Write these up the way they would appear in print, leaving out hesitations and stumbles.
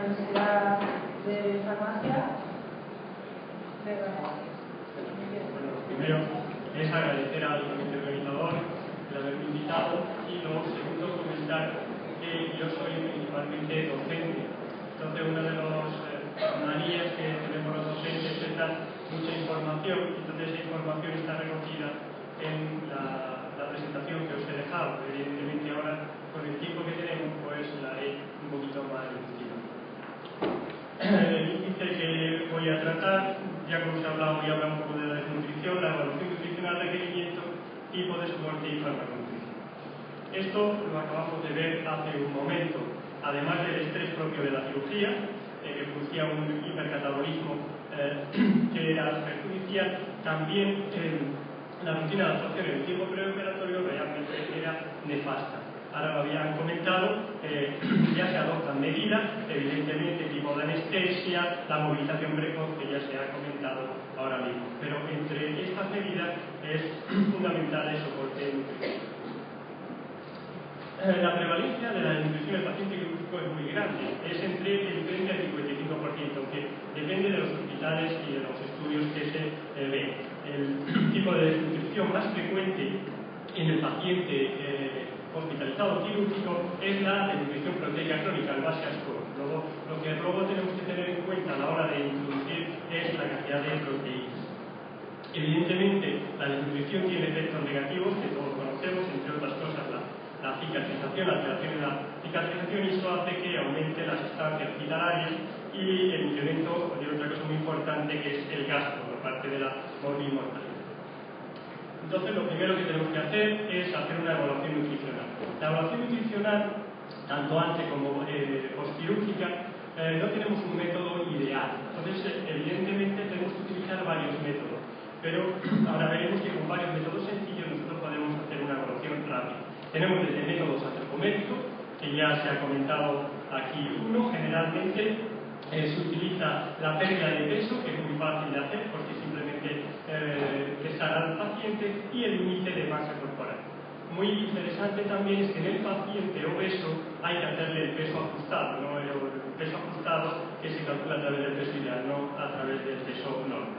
Universidad de Farmacia. Bueno, lo primero es agradecer al comité organizador el haberme invitado, y lo segundo, comentar que yo soy principalmente docente. Entonces, una de las manías que tenemos los docentes es dar mucha información, entonces esa información está recogida en la presentación que os he dejado. Evidentemente ahora, con el tiempo que tenemos, pues la haré un poquito más reducida. El índice que voy a tratar, ya como os he hablado, voy a hablar un poco de la desnutrición, la evaluación nutricional, requerimiento, tipo de soporte y farmaconutrición. Esto lo acabamos de ver hace un momento. Además del estrés propio de la cirugía, que producía un hipercatabolismo que era perjudicial, también la rutina de adaptación en el tiempo preoperatorio realmente era nefasta. Ahora lo habían comentado, ya se adoptan medidas, evidentemente tipo de anestesia, la movilización precoz, que ya se ha comentado ahora mismo. Pero entre estas medidas es fundamental el soporte nutricional. La prevalencia de la desnutrición en el paciente quirúrgico es muy grande, es entre el 30 y el 55%, que depende de los hospitales y de los estudios que se ven. El tipo de desnutrición más frecuente en el paciente hospitalizado quirúrgico es la desnutrición proteica crónica, el base score. Luego, lo que luego tenemos que tener en cuenta a la hora de introducir es la cantidad de proteínas. Evidentemente, la desnutrición tiene efectos negativos que todos conocemos, entre otras cosas la cicatrización, la alteración de la cicatrización, y eso hace que aumente las estancias hospitalarias y el incremento de otra cosa muy importante, que es el gasto por parte de la morbimortalidad. Entonces, lo primero que tenemos que hacer es hacer una evaluación nutricional. La evaluación nutricional, tanto antes como postquirúrgica, no tenemos un método ideal. Entonces, evidentemente, tenemos que utilizar varios métodos. Pero ahora veremos que con varios métodos sencillos nosotros podemos hacer una evaluación rápida. Tenemos desde métodos antropométricos, que ya se ha comentado aquí uno. Generalmente se utiliza la pérdida de peso, que es muy fácil de hacer porque simplemente pesar al paciente, y el límite de masa corporal. Muy interesante también es que en el paciente obeso hay que hacerle el peso ajustado, ¿no? El peso ajustado que se calcula a través del peso ideal, no a través del peso normal.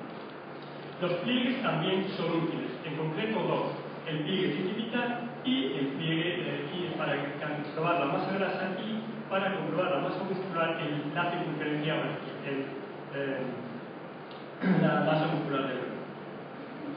Los pliegues también son útiles, en concreto dos: el pliegue titivital y el pliegue para comprobar la masa grasa y para comprobar la masa muscular, la circunferencia la masa muscular del cuerpo.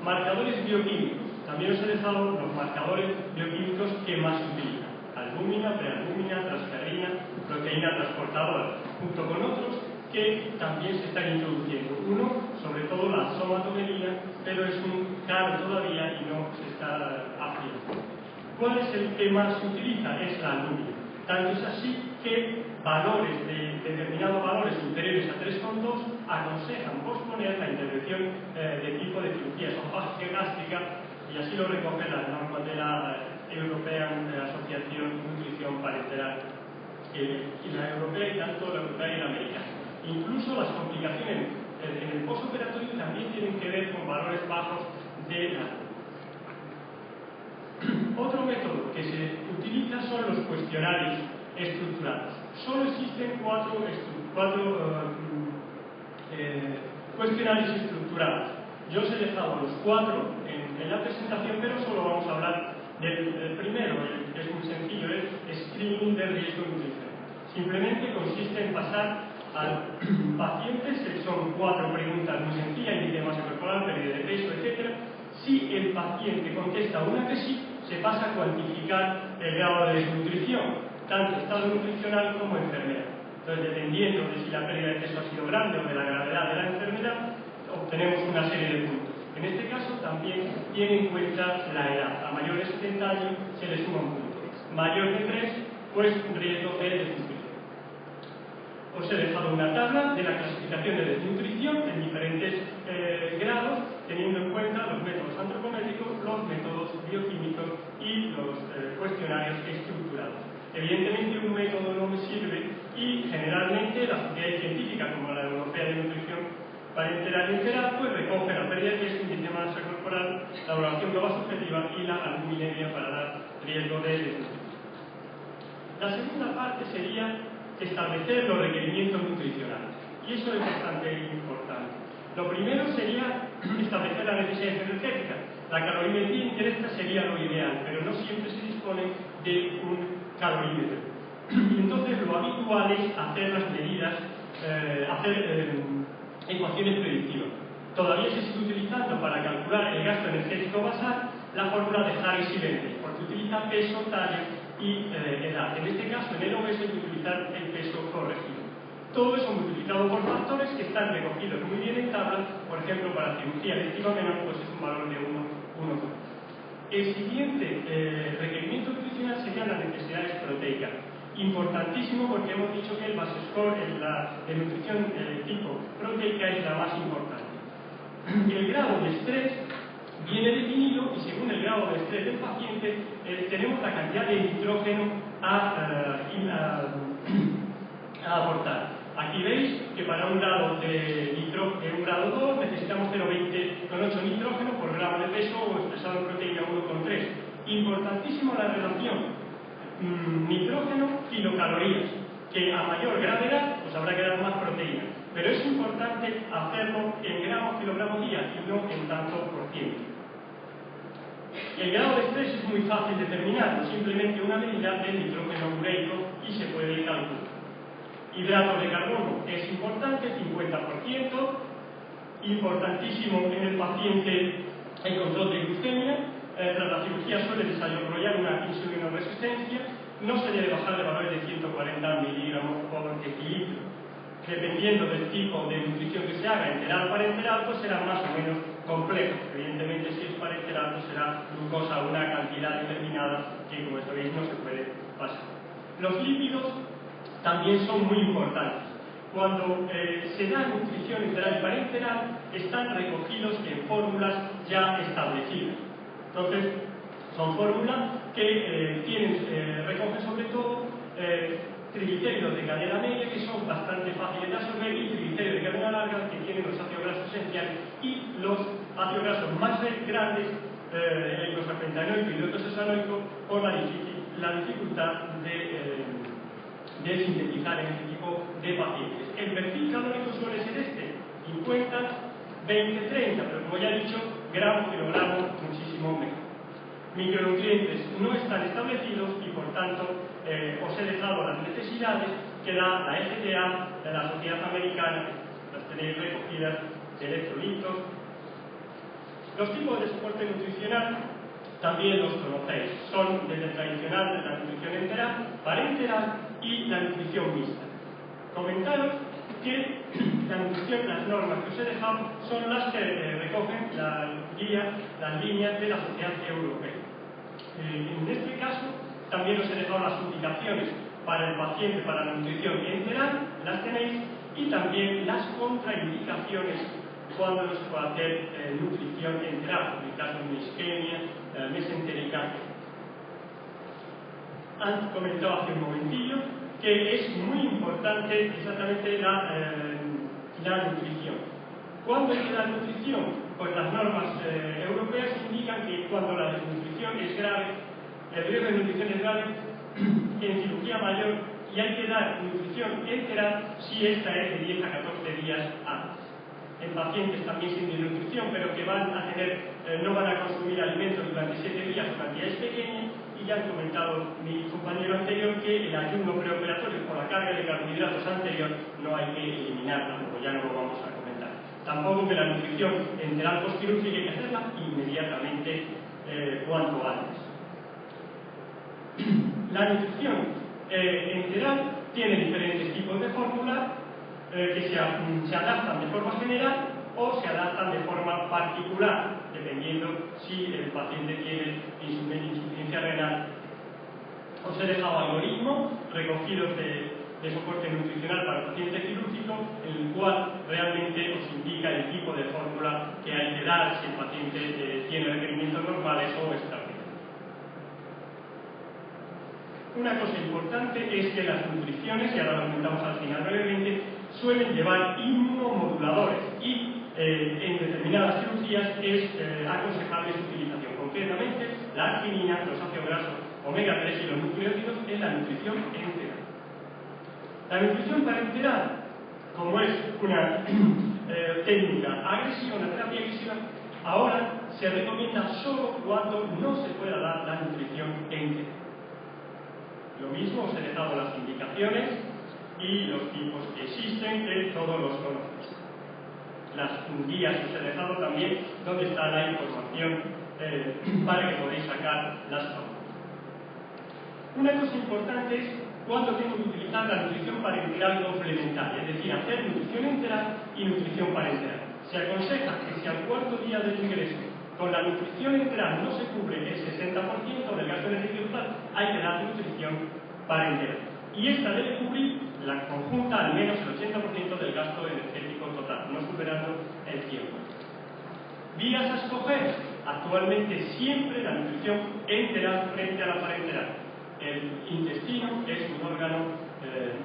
Marcadores bioquímicos. También os he dejado los marcadores bioquímicos que más se utilizan: albúmina, prealbúmina, transferrina, proteína transportadora, junto con otros que también se están introduciendo. Uno, sobre todo la somatomelina, pero es un caro todavía y no se está haciendo. ¿Cuál es el que más se utiliza? Es la albúmina. Tanto es así que determinados valores superiores a 3,2 aconsejan posponer la intervención de tipo de cirugía esofágica gástrica, y así lo recogen las normas de la European Asociación de Nutrición Parenteral, y la europea, y tanto la europea y la americana. Incluso las complicaciones en el postoperatorio también tienen que ver con valores bajos de la. Otro método que se utiliza son los cuestionarios estructurados. Solo existen cuatro cuestionarios estructurados. Yo os he dejado los cuatro en la presentación, pero solo vamos a hablar del primero, que es muy sencillo, es screening de riesgo nutricional. Simplemente consiste en pasar al paciente, son 4 preguntas muy sencillas: índice de masa corporal, pérdida de peso, etc. Si el paciente contesta una que sí, se pasa a cuantificar el grado de desnutrición, tanto estado nutricional como enfermedad. Entonces, dependiendo de si la pérdida de peso ha sido grande o de la gravedad de la enfermedad, obtenemos una serie de puntos. En este caso también tiene en cuenta la edad. A mayor de 70 años se le suma un punto. Mayor de 3, pues un riesgo de desnutrición. Os he dejado una tabla de la clasificación de desnutrición en diferentes grados, teniendo en cuenta los métodos antropométricos, los métodos bioquímicos y los cuestionarios estructurados. Evidentemente, un método no me sirve, y generalmente la sociedad científica, como la Europea de Nutrición Parenteral y Enteral, pues recoge la pérdida de peso, índice de masa corporal, la evaluación global subjetiva y la albuminemia para dar riesgo de desnutrición. La segunda parte sería establecer los requerimientos nutricionales. Y eso es bastante importante. Lo primero sería establecer las necesidades energéticas. La calorimetría indirecta sería lo ideal, pero no siempre se dispone de un calorímetro. Y entonces lo habitual es hacer las medidas, hacer ecuaciones predictivas. Todavía se sigue utilizando para calcular el gasto energético basal la fórmula de Harris y Bentley, porque utiliza peso, talla y edad. En este caso, en el obeso hay que utilizar el peso corregido. Todo eso multiplicado por factores que están recogidos muy bien en tablas. Por ejemplo, para cirugía electiva menor, pues es un valor de 1,1. El siguiente requerimiento nutricional serían las necesidades proteicas. Importantísimo, porque hemos dicho que el base score de nutrición tipo proteica es la más importante. El grado de estrés viene definido y según el grado de estrés del paciente tenemos la cantidad de nitrógeno a aportar. Aquí veis que para un grado un grado 2 necesitamos 0,20,8 nitrógeno por gramo de peso o expresado en proteína 1,3. Importantísimo la relación nitrógeno-kilocalorías, que a mayor gravedad pues habrá que dar más proteína. Pero es importante hacerlo en gramos kilogramos día y no en tanto por ciento. El grado de estrés es muy fácil determinarlo, simplemente una medida del nitrógeno ureico y se puede calcular. Hidratos de carbono es importante, 50%. Importantísimo en el paciente el control de glucemia. Tras la cirugía suele desarrollar una insulinoresistencia. No se debe bajar de valores de 140 miligramos por decilitro. Dependiendo del tipo de nutrición que se haga, enteral para enteral, pues será más o menos complejo. Evidentemente, si es para enteral, pues será glucosa a una cantidad determinada que, como sabéis, no se puede pasar. Los lípidos también son muy importantes. Cuando se da nutrición enteral y parenteral, están recogidos en fórmulas ya establecidas. Entonces, son fórmulas que recogen sobre todo triglicéridos de cadena media, que son bastante fáciles de absorber, y triglicéridos de cadena larga, que tienen los ácidos grasos esenciales, y los ácidos grasos más grandes, el glucosapentaenoico y el iodoxosanoico, por la dificultad de sintetizar en este tipo de pacientes. El perfil calórico suele ser este, 50, 20, 30, pero como ya he dicho, gramo, kilogramo, muchísimo mejor. Micronutrientes no están establecidos y por tanto os he dejado las necesidades que da la FDA de la Sociedad Americana, las tenéis recogidas, de electrolitos. Los tipos de soporte nutricional también los conocéis, son desde el tradicional de la nutrición enteral, parenteral y la nutrición mixta. Comentaros que la nutrición, las normas que os he dejado son las que recogen las líneas de la Sociedad Europea. En este caso también os he dejado las indicaciones para el paciente para la nutrición enteral, las tenéis, y también las contraindicaciones cuando no se puede hacer nutrición enteral, en el caso de isquemia, mesentérica. Han comentado hace un momentillo que es muy importante exactamente la nutrición. ¿Cuándo hay que dar nutrición? Pues las normas europeas indican que cuando la desnutrición es grave, el riesgo de nutrición es grave en cirugía mayor, y hay que dar nutrición enteral si esta es de 10 a 14 días antes. En pacientes también sin desnutrición, pero que van a no van a consumir alimentos durante 7 días o cantidades pequeñas, y ya han comentado mi compañero anterior que el ayuno preoperatorio por la carga de carbohidratos anterior no hay que eliminarla, como ya no lo vamos a comentar. Tampoco que la nutrición enteral postquirúrgica hay que hacerla inmediatamente, cuanto antes. La nutrición enteral tiene diferentes tipos de fórmulas que se adaptan de forma general o se adaptan de forma particular, dependiendo si el paciente tiene insuficiencia renal. Os he dejado algoritmos recogidos de soporte nutricional para el paciente quirúrgico, en el cual realmente os indica el tipo de fórmula que hay que dar si el paciente tiene requerimientos normales o extraordinarios. Una cosa importante es que las nutriciones, y ahora lo comentamos al final brevemente, suelen llevar inmunomoduladores y en determinadas cirugías es aconsejable su utilización. Concretamente, la arginina, los ácidos grasos omega 3 y los nucleótidos en la nutrición enteral. La nutrición parenteral, como es una técnica agresiva, una terapia agresiva, ahora se recomienda solo cuando no se pueda dar la nutrición entera. Lo mismo os he dejado las indicaciones y los tipos que existen, que todos los conocéis. Las guías os he dejado también donde está la información para que podáis sacar las fórmulas. Una cosa importante es cuándo tengo que utilizar la nutrición parenteral complementaria, es decir, hacer nutrición enteral y nutrición parenteral. Se aconseja que si al cuarto día del ingreso con la nutrición enteral no se cubre el 60% del gasto energético total, hay que dar nutrición parenteral. Y esta debe cubrir la conjunta al menos el 80% del gasto energético total, no superando el 100%. Vías a escoger, actualmente siempre la nutrición enteral frente a la parenteral. El intestino es un órgano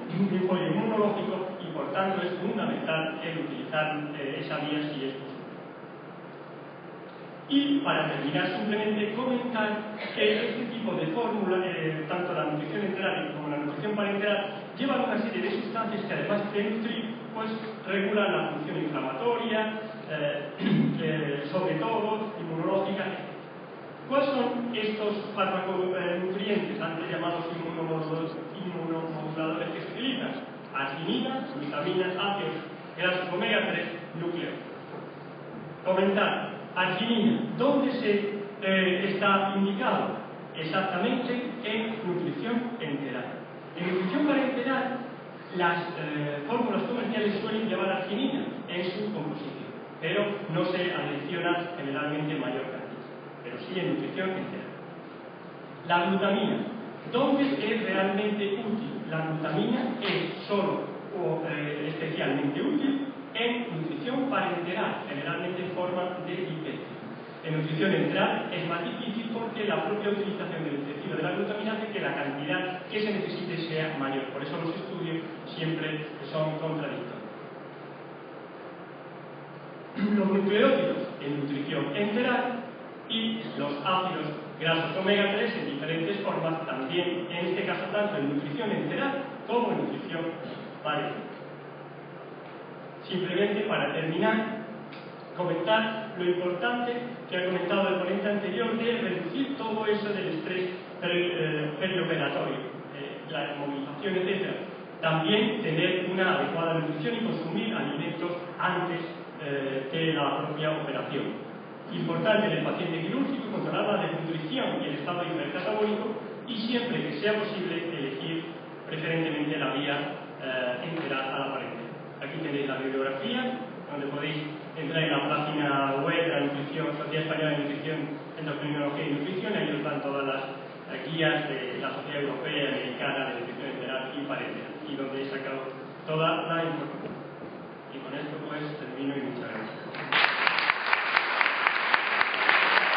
inmunológico y por tanto es fundamental el utilizar esa vía si es posible. Y para terminar simplemente comentar que este tipo de fórmula, tanto la nutrición enteral como la nutrición parenteral, llevan una serie de sustancias que además de nutrir, pues regulan la función inflamatoria, sobre todo inmunológica. ¿Cuáles son estos farmaconutrientes, antes llamados inmunomoduladores que se utilizan? Arginina, vitaminas, ácidos grasos omega 3, núcleos. Comentar, arginina, ¿dónde está indicado? Exactamente en nutrición enteral. En nutrición parenteral, las fórmulas comerciales suelen llevar arginina en su composición, pero no se adiciona generalmente mayor cantidad. Pero sí en nutrición entera. La glutamina. ¿Dónde es realmente útil? La glutamina es solo o especialmente útil en nutrición parenteral, generalmente en forma de dipéptido. En nutrición enteral es más difícil porque la propia utilización del tejido de la glutamina hace que la cantidad que se necesite sea mayor. Por eso los estudios siempre son contradictorios. Los nucleótidos en nutrición enteral y los ácidos grasos omega 3 en diferentes formas, también en este caso tanto en nutrición enteral como en nutrición parenteral. Simplemente para terminar, comentar lo importante que ha comentado el ponente anterior de reducir todo eso del estrés perioperatorio, la movilización, etc. También tener una adecuada nutrición y consumir alimentos antes de la propia operación. Importante en el paciente quirúrgico controlar la desnutrición y el estado hipercatabólico y siempre que sea posible elegir preferentemente la vía enteral a la parenteral. Aquí tenéis la bibliografía donde podéis entrar en la página web de la nutrición, Sociedad Española de Nutrición, Endocrinología y Nutrición, ahí os dan todas las guías de la Sociedad Europea y Americana de Nutrición Enteral y Parenteral, y donde he sacado toda la información. Y con esto pues termino y muchas gracias.